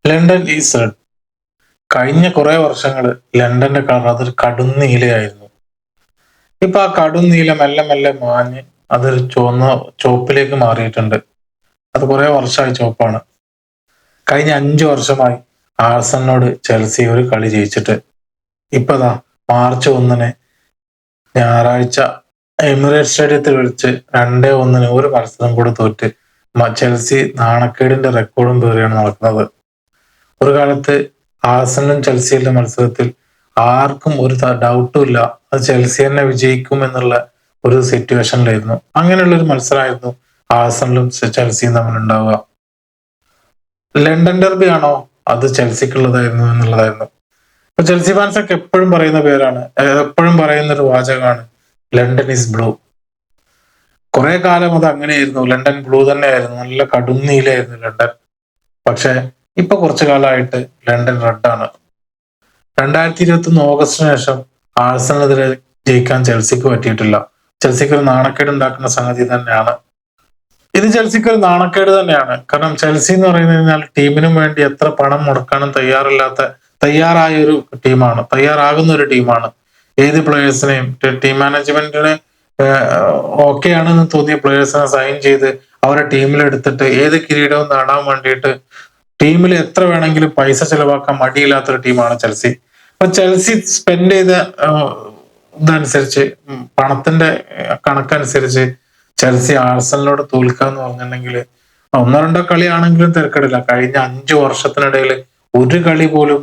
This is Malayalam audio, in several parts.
London is red. കഴിഞ്ഞ കുറെ വർഷങ്ങൾ ലണ്ടന്റെ കളർ അതൊരു കടും നീലയായിരുന്നു. ഇപ്പൊ ആ കടും നീല മെല്ലെ മെല്ലെ മാഞ്ഞ് അതൊരു ചുവപ്പിലേക്ക് മാറിയിട്ടുണ്ട്. അത് കുറെ വർഷമായി ചുവപ്പാണ്. കഴിഞ്ഞ 5 വർഷമായി ആഴ്സണലിനോട് ചെൽസി ഒരു കളി ജയിച്ചിട്ട്. ഇപ്പതാ മാർച്ച് 1 ഞായറാഴ്ച എമിറേറ്റ് സ്റ്റേഡിയത്തിൽ വെച്ച് 2-1 ഒരു മത്സരം കൂടെ തോറ്റ് ചെൽസി നാണക്കേടിന്റെ റെക്കോർഡും പേറിയാണ് നടക്കുന്നത്. ഒരു കാലത്ത് ആഴ്സണലും ചെൽസിയുടെ മത്സരത്തിൽ ആർക്കും ഒരു ഡൗട്ടും ഇല്ല അത് ചെൽസി തന്നെ വിജയിക്കും എന്നുള്ള ഒരു സിറ്റുവേഷനിലായിരുന്നു. അങ്ങനെയുള്ള ഒരു മത്സരമായിരുന്നു ആഴ്സണലും ചെൽസിയും തമ്മിലുണ്ടാവുക. ലണ്ടൻ ഡെർബി ആണോ അത് ചെൽസിക്കുള്ളതായിരുന്നു എന്നുള്ളതായിരുന്നു. ഇപ്പൊ ചെൽസി ഫാൻസ് ഒക്കെ എപ്പോഴും പറയുന്ന പേരാണ്, എപ്പോഴും പറയുന്ന ഒരു വാചകമാണ് ലണ്ടൻ ഈസ് ബ്ലൂ. കുറെ കാലം അത് അങ്ങനെയായിരുന്നു, ലണ്ടൻ ബ്ലൂ തന്നെയായിരുന്നു, നല്ല കടും നീലയായിരുന്നു ലണ്ടൻ. പക്ഷെ ഇപ്പൊ കുറച്ചു കാലമായിട്ട് ലണ്ടൻ റെഡ് ആണ്. 2021 ഓഗസ്റ്റിന് ശേഷം ആഴ്സണലിനെതിരെ ജയിക്കാൻ ചെൽസിക്ക് പറ്റിയിട്ടില്ല. ചെൽസിക്ക് ഒരു നാണക്കേട് ഉണ്ടാക്കുന്ന സംഗതി തന്നെയാണ് ഇത്. ചെൽസിക്ക് ഒരു നാണക്കേട് തന്നെയാണ്. കാരണം ചെൽസി എന്ന് പറയുന്നത് കഴിഞ്ഞാൽ ടീമിനും വേണ്ടി എത്ര പണം മുടക്കാനും തയ്യാറായ ഒരു ടീമാണ്, തയ്യാറാകുന്ന ഒരു ടീമാണ്. ഏത് പ്ലേയേഴ്സിനെയും ടീം മാനേജ്മെന്റിന് ഓക്കെ ആണെന്ന് തോന്നിയ പ്ലേയേഴ്സിനെ സൈൻ ചെയ്ത് അവരെ ടീമിലെടുത്തിട്ട് ഏത് കിരീടവും നേടാൻ വേണ്ടിയിട്ട് ടീമിൽ എത്ര വേണമെങ്കിലും പൈസ ചെലവാക്കാൻ മടിയില്ലാത്തൊരു ടീമാണ് ചെൽസി. അപ്പൊ ചെൽസി സ്പെൻഡ് ചെയ്ത ഇതനുസരിച്ച്, പണത്തിന്റെ കണക്കനുസരിച്ച് ചെൽസി ആഴ്സണലിനോട് തോൽക്കുക എന്ന് പറഞ്ഞിട്ടുണ്ടെങ്കിൽ 1-2 കളിയാണെങ്കിലും തിരക്കിടില്ല. കഴിഞ്ഞ 5 വർഷത്തിനിടയിൽ ഒരു കളി പോലും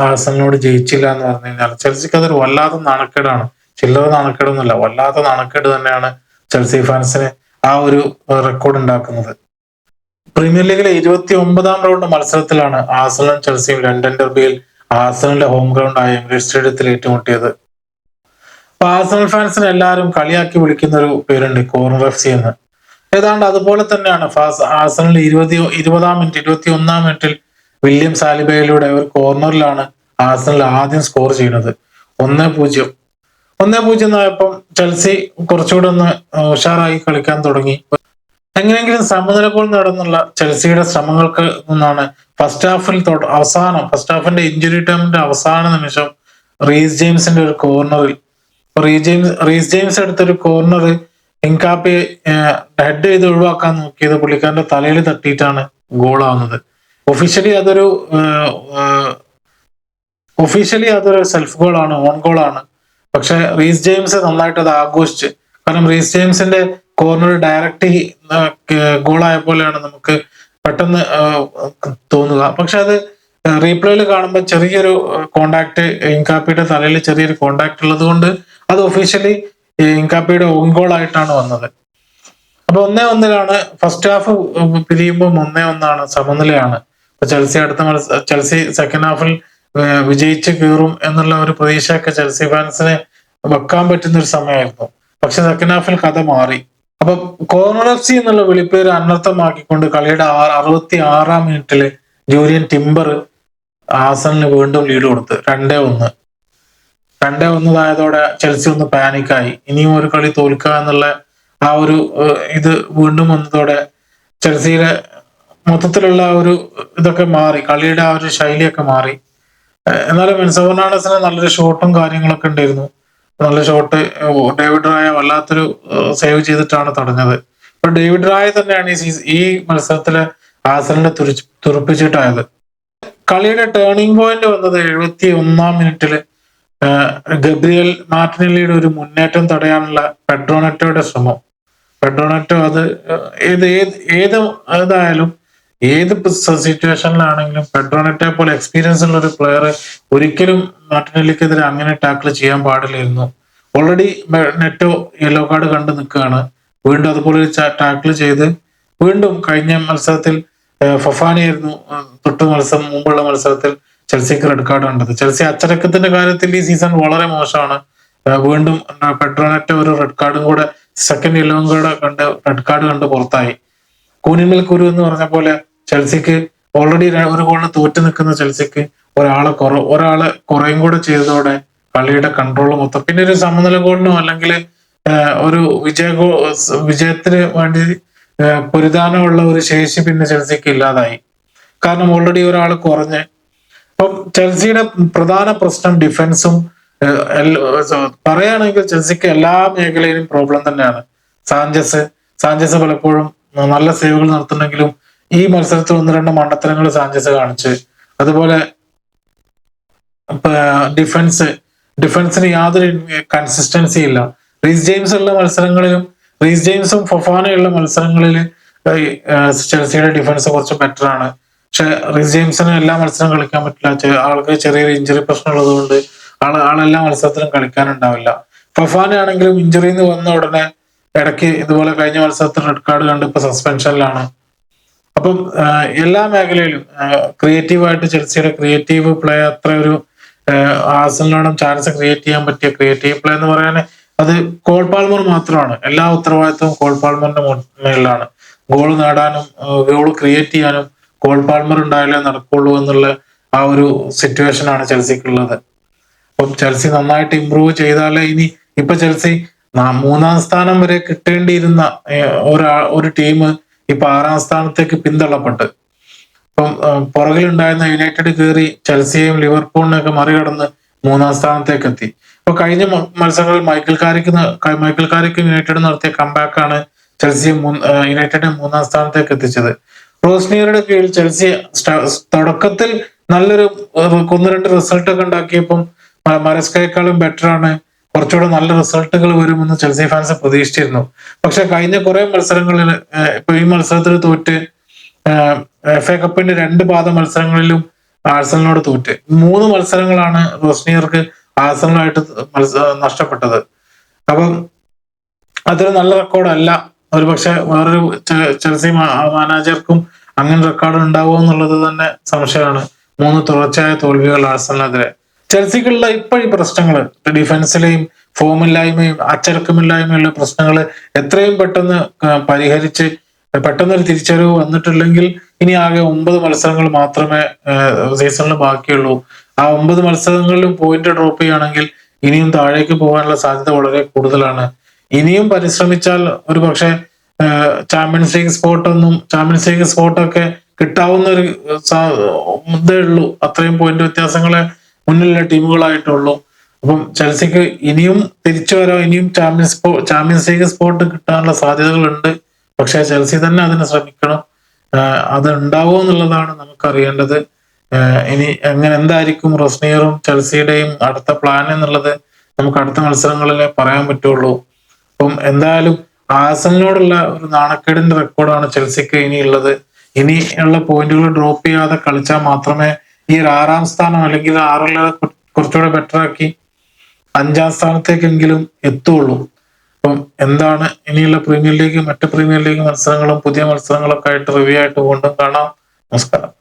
ആഴ്സണലിനോട് ജയിച്ചില്ല എന്ന് പറഞ്ഞു കഴിഞ്ഞാൽ ചെൽസിക്ക് അതൊരു വല്ലാത്ത നാണക്കേടാണ്. ചില്ലറ നാണക്കേടൊന്നുമില്ല, വല്ലാത്ത നാണക്കേട് തന്നെയാണ് ചെൽസി ഫാൻസിന് ആ ഒരു റെക്കോർഡ് ഉണ്ടാക്കുന്നത്. പ്രീമിയർ ലീഗിലെ 29ാം റൗണ്ട് മത്സരത്തിലാണ് ആഴ്സണലും ചെൽസിയും ലണ്ടൻ ഡെർബിയിൽ ആഴ്സണലിന്റെ ഹോം ഗ്രൗണ്ട് ആയ എമിറേറ്റ് സ്റ്റേഡിയത്തിൽ ഏറ്റുമുട്ടിയത്. അപ്പൊ ആഴ്സണൽ ഫാൻസിനെ എല്ലാവരും കളിയാക്കി വിളിക്കുന്ന ഒരു പേരുണ്ട്, കോർണർ FC എന്ന്. ഏതാണ്ട് അതുപോലെ തന്നെയാണ് ആഴ്സണൽ 21ാം മിനിറ്റിൽ വില്യം സാലിബയിലൂടെ ഒരു കോർണറിലാണ് ആഴ്സണൽ ആദ്യം സ്കോർ ചെയ്യുന്നത്. 1-0 ആയപ്പം ചെൽസി കുറച്ചുകൂടെ ഒന്ന് ഉഷാറായി കളിക്കാൻ തുടങ്ങി. എങ്ങനെയെങ്കിലും സമനില ഗോൾ നേടുന്നുള്ള ചെൽസിയുടെ ശ്രമങ്ങൾക്ക് നിന്നാണ് ഫസ്റ്റ് ഹാഫിന്റെ ഇഞ്ചുറി ടൈമിന്റെ അവസാന നിമിഷം റീസ് ജെയിംസിന്റെ ഒരു കോർണറിൽ റീസ് ജെയിംസ് എടുത്തൊരു കോർണർ എംകാപ്പെ ഹെഡ് ചെയ്ത് ഒഴിവാക്കാൻ നോക്കിയത് പുള്ളിക്കാരന്റെ തലയിൽ തട്ടിയിട്ടാണ് ഗോളാവുന്നത്. ഒഫീഷ്യലി അതൊരു സെൽഫ് ഗോളാണ്, ഓൺ ഗോളാണ്. പക്ഷെ റീസ് ജെയിംസ് നന്നായിട്ട് അത് ആഘോഷിച്ച്. കാരണം റീസ് ജെയിംസിന്റെ കോർണർ ഡയറക്റ്റ് ഗോളായ പോലെയാണ് നമുക്ക് പെട്ടെന്ന് തോന്നുക. പക്ഷെ അത് റീപ്ലേയിൽ കാണുമ്പോൾ ചെറിയൊരു കോണ്ടാക്ട്, എംകാപ്പിയുടെ തലയിൽ ചെറിയൊരു കോണ്ടാക്ട് ഉള്ളത് കൊണ്ട് അത് ഒഫീഷ്യലി എംകാപ്പിയുടെ ഓൺ ഗോൾ ആയിട്ടാണ് വന്നത്. അപ്പൊ 1-1 ഫസ്റ്റ് ഹാഫ് പിരിയുമ്പോൾ 1-1 സമനിലയാണ്. ചെൽസി സെക്കൻഡ് ഹാഫിൽ വിജയിച്ച് കയറും എന്നുള്ള ഒരു പ്രതീക്ഷയൊക്കെ ചെൽസി ഫാൻസിന് വെക്കാൻ പറ്റുന്ന ഒരു സമയമായിരുന്നു. പക്ഷെ സെക്കൻഡ് ഹാഫിൽ കഥ മാറി. അപ്പൊ കോർണർ FC എന്നുള്ള വിളിപ്പേര് അനർത്ഥമാക്കിക്കൊണ്ട് കളിയുടെ 66ാം മിനിറ്റില് ജൂലിയൻ ടിംബർ ആഴ്സണലിന് വീണ്ടും ലീഡ് കൊടുത്ത് 2-1 ആയതോടെ ചെൽസി ഒന്ന് പാനിക്കായി. ഇനിയും ഒരു കളി തോൽക്കുക എന്നുള്ള ആ ഒരു ഇത് വീണ്ടും വന്നതോടെ ചെൽസിയുടെ മൊത്തത്തിലുള്ള ഒരു ഇതൊക്കെ മാറി, കളിയുടെ ആ ഒരു ശൈലിയൊക്കെ മാറി. എന്നാലും എൻസോ ഫെർണാണ്ടസിന് നല്ലൊരു ഷോട്ടും കാര്യങ്ങളൊക്കെ ഉണ്ടായിരുന്നു. നല്ല ഷോട്ട് ഡേവിഡ് റായ വല്ലാത്തൊരു സേവ് ചെയ്തിട്ടാണ് തടഞ്ഞത്. ഇപ്പൊ ഡേവിഡ് റായ തന്നെയാണ് ഈ മത്സരത്തിലെ ആഴ്സണലിനെ തുറപ്പിച്ചിട്ടായത്. കളിയുടെ ടേണിംഗ് പോയിന്റ് വന്നത് 71ാം മിനിറ്റില് ഗബ്രിയൽ മാർട്ടിനെല്ലിയുടെ ഒരു മുന്നേറ്റം തടയാനുള്ള പെഡ്രോനെറ്റോയുടെ ശ്രമം. അത് ഏതായാലും ഏത് സിറ്റുവേഷനിലാണെങ്കിലും പെഡ്രോനെറ്റെ പോലെ എക്സ്പീരിയൻസ് ഉള്ള ഒരു പ്ലെയർ ഒരിക്കലും മാർട്ടിനെല്ലിക്കെതിരെ അങ്ങനെ ടാക്കിൾ ചെയ്യാൻ പാടില്ലായിരുന്നു. ഓൾറെഡി നെറ്റോ യെല്ലോ കാർഡ് കണ്ടു നിൽക്കുകയാണ്. വീണ്ടും അതുപോലെ ടാക്കിൾ ചെയ്ത് വീണ്ടും കഴിഞ്ഞ മത്സരത്തിൽ ഫൊഫാനയായിരുന്നു മുമ്പുള്ള മത്സരത്തിൽ ചെൽസിക്ക് റെഡ് കാർഡ് കണ്ടത്. ചെൽസി അച്ചടക്കത്തിന്റെ കാര്യത്തിൽ ഈ സീസൺ വളരെ മോശമാണ്. വീണ്ടും പെഡ്രോനെറ്റോ ഒരു റെഡ് കാർഡും കൂടെ, സെക്കൻഡ് യെല്ലോ റെഡ് കാർഡ് കണ്ട് പുറത്തായി. കൂനിന്മേൽ കുരു എന്ന് പറഞ്ഞ പോലെ ചെൽസിക്ക് ഓൾറെഡി ഒരു ഗോളിന് തോറ്റു നിൽക്കുന്ന ചെൽസിക്ക് ഒരാളെ കുറയും കൂടെ ചെയ്തതോടെ കളിയുടെ കൺട്രോൾ മൊത്തം, പിന്നെ ഒരു സമനില ഗോളിനോ അല്ലെങ്കിൽ ഒരു വിജയത്തിന് വേണ്ടി പൊരുതാനുള്ള ഒരു ശേഷി പിന്നെ ചെൽസിക്ക് ഇല്ലാതായി. കാരണം ഓൾറെഡി ഒരാൾ കുറഞ്ഞ്. അപ്പം ചെൽസിയുടെ പ്രധാന പ്രശ്നം ഡിഫൻസും പറയുകയാണെങ്കിൽ ചെൽസിക്ക് എല്ലാ മേഖലയിലും പ്രോബ്ലം തന്നെയാണ്. സാഞ്ചസ് പലപ്പോഴും നല്ല സേവുകൾ നടത്തുന്നെങ്കിലും ഈ മത്സരത്തിൽ 1-2 മണ്ടത്തരങ്ങൾ സാഞ്ചസ് കാണിച്ച്. അതുപോലെ ഡിഫൻസിന് യാതൊരു കൺസിസ്റ്റൻസി ഇല്ല. റീസ് ജെയിംസും ഫൊഫാനയുള്ള മത്സരങ്ങളിൽ ചെൽസിയുടെ ഡിഫൻസ് കുറച്ച് ബെറ്റർ ആണ്. പക്ഷെ റീസ് ജെയിംസിന് എല്ലാ മത്സരം കളിക്കാൻ പറ്റില്ല. ആൾക്ക് ചെറിയൊരു ഇഞ്ചുറി പ്രശ്നം ഉള്ളതുകൊണ്ട് ആളെല്ലാ മത്സരത്തിലും കളിക്കാനുണ്ടാവില്ല. ഫൊഫാന ആണെങ്കിലും ഇഞ്ചുറിന്ന് വന്ന ഉടനെ ഇടയ്ക്ക് ഇതുപോലെ കഴിഞ്ഞ മത്സരത്തിൽ റെഡ് കാർഡ് കണ്ട് ഇപ്പൊ സസ്പെൻഷനിലാണ്. അപ്പം എല്ലാ മേഖലയിലും ക്രിയേറ്റീവായിട്ട് ചെൽസിയുടെ ക്രിയേറ്റീവ് പ്ലേ അത്ര ഒരു ആഴ്സണലിനോടും ചാൻസ് ക്രിയേറ്റ് ചെയ്യാൻ പറ്റിയ ക്രിയേറ്റീവ് പ്ലേ എന്ന് പറയാൻ അത് കോൾ പാൽമർ മാത്രമാണ്. എല്ലാ ഉത്തരവാദിത്വവും കോൾ പാൽമറിന്റെ മേലിലാണ്. ഗോൾ നേടാനും ഗോൾ ക്രിയേറ്റ് ചെയ്യാനും കോൾ പാൽമർ ഉണ്ടായാലേ നടക്കുള്ളൂ എന്നുള്ള ആ ഒരു സിറ്റുവേഷൻ ആണ് ചെൽസിക്കുള്ളത്. അപ്പം ചെൽസി നന്നായിട്ട് ഇമ്പ്രൂവ് ചെയ്താലേ ഇപ്പൊ ചെൽസി 3-ാം സ്ഥാനം വരെ കിട്ടേണ്ടിയിരുന്ന ഒരു ടീം ഇപ്പൊ 6-ാം സ്ഥാനത്തേക്ക് പിന്തള്ളപ്പെട്ട്. ഇപ്പം പുറകിലുണ്ടായിരുന്ന യുണൈറ്റഡ് കയറി ചെൽസിയെയും ലിവർപൂളിനെയൊക്കെ മറികടന്ന് 3-ാം സ്ഥാനത്തേക്ക് എത്തി. ഇപ്പൊ കഴിഞ്ഞ മത്സരങ്ങളിൽ മൈക്കിൾ കാരിക്ക് യുണൈറ്റഡ് നടത്തിയ കംബാക്കാണ് ചെൽസിയെ യുണൈറ്റഡിനെ 3-ാം സ്ഥാനത്തേക്ക് എത്തിച്ചത്. റോസ്നിയറുടെ കീഴിൽ ചെൽസി തുടക്കത്തിൽ നല്ലൊരു 1-2 റിസൾട്ട് ഒക്കെ ഉണ്ടാക്കിയപ്പം മരസ്കയേക്കാളും ബെറ്റർ ആണ്, കുറച്ചുകൂടെ നല്ല റിസൾട്ടുകൾ വരുമെന്ന് ചെൽസി ഫാൻസ് പ്രതീക്ഷിച്ചിരുന്നു. പക്ഷെ കഴിഞ്ഞ കുറെ മത്സരങ്ങളിൽ ഇപ്പൊ ഈ മത്സരത്തിൽ തോറ്റ് FA കപ്പിന്റെ 2 പാദ മത്സരങ്ങളിലും ആഴ്സണലിനോട് തോറ്റ്. 3 മത്സരങ്ങളാണ് റോസ്നിയർക്ക് ആഴ്സണലായിട്ട് നഷ്ടപ്പെട്ടത്. അപ്പം അതൊരു നല്ല റെക്കോർഡല്ല. ഒരുപക്ഷെ വേറൊരു ചെൽസി മാനേജർക്കും അങ്ങനെ റെക്കോർഡ് ഉണ്ടാവുമോ എന്നുള്ളത് തന്നെ സംശയമാണ്. 3 തുടർച്ചയായ തോൽവികൾ ആഴ്സണലിനെതിരെ. ചെൽസിക്കുള്ള ഇപ്പോഴും പ്രശ്നങ്ങൾ ഡിഫൻസിലെയും ഫോമില്ലായ്മയും അച്ചടക്കമില്ലായ്മയുള്ള പ്രശ്നങ്ങൾ എത്രയും പെട്ടെന്ന് പരിഹരിച്ച് പെട്ടെന്നൊരു തിരിച്ചറിവ് വന്നിട്ടില്ലെങ്കിൽ ഇനി ആകെ 9 മത്സരങ്ങൾ മാത്രമേ സീസണിൽ ബാക്കിയുള്ളൂ. ആ 9 മത്സരങ്ങളിലും പോയിന്റ് ഡ്രോപ്പ് ചെയ്യുകയാണെങ്കിൽ ഇനിയും താഴേക്ക് പോകാനുള്ള സാധ്യത വളരെ കൂടുതലാണ്. ഇനിയും പരിശ്രമിച്ചാൽ ഒരു പക്ഷെ ചാമ്പ്യൻസ് ലീഗ് സ്പോട്ടൊക്കെ കിട്ടാവുന്ന ഒരു ഇതേ ഉള്ളൂ. അത്രയും പോയിന്റ് വ്യത്യാസങ്ങളെ മുന്നിലുള്ള ടീമുകളായിട്ടുള്ളൂ. അപ്പം ചെൽസിക്ക് ഇനിയും തിരിച്ചു വരാം, ഇനിയും ചാമ്പ്യൻസ് ലീഗ് സ്പോട്ട് കിട്ടാനുള്ള സാധ്യതകളുണ്ട്. പക്ഷെ ചെൽസി തന്നെ അതിന് ശ്രമിക്കണം. അത് ഉണ്ടാവുമോ എന്നുള്ളതാണ് നമുക്കറിയേണ്ടത്. ഇനി എന്തായിരിക്കും റോസ്നിയറും ചെൽസിയുടെയും അടുത്ത പ്ലാൻ എന്നുള്ളത് നമുക്ക് അടുത്ത മത്സരങ്ങളിലെ പറയാൻ പറ്റുള്ളൂ. അപ്പം എന്തായാലും ആഴ്സണലിനോടുള്ള ഒരു നാണക്കേടിന്റെ റെക്കോർഡാണ് ചെൽസിക്ക് ഇനിയുള്ളത്. ഇനിയുള്ള പോയിന്റുകൾ ഡ്രോപ്പ് ചെയ്യാതെ കളിച്ചാൽ മാത്രമേ ഈ ഒരു 6-ാം സ്ഥാനം അല്ലെങ്കിൽ 6 കുറച്ചുകൂടെ ബെറ്റർ ആക്കി 5-ാം സ്ഥാനത്തേക്കെങ്കിലും എത്തുള്ളൂ. അപ്പം എന്താണ് ഇനിയുള്ള മറ്റ് പ്രീമിയർ ലീഗ് മത്സരങ്ങളും പുതിയ മത്സരങ്ങളൊക്കെ ആയിട്ട് റിവ്യൂ ആയിട്ട് വീണ്ടും കാണാം. നമസ്കാരം.